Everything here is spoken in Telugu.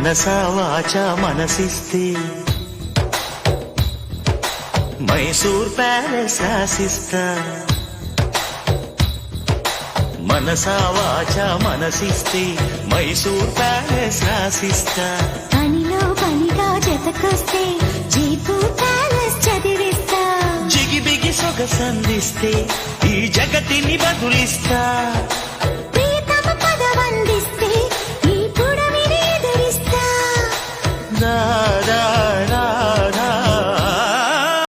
మనసా వాచా మనసిస్తే మైసూర్ ప్యాలెస్ రాసిస్తా. మనసా వాచా మనసిస్తే మైసూర్ ప్యాలెస్ రాసిస్తా. పనిలో పనిగా జతకొస్తే జైపూర్ ప్యాలెస్ చదివిస్తా. జిగిబిగి సొగసందిస్తే ఈ జగతిని బదులిస్తా.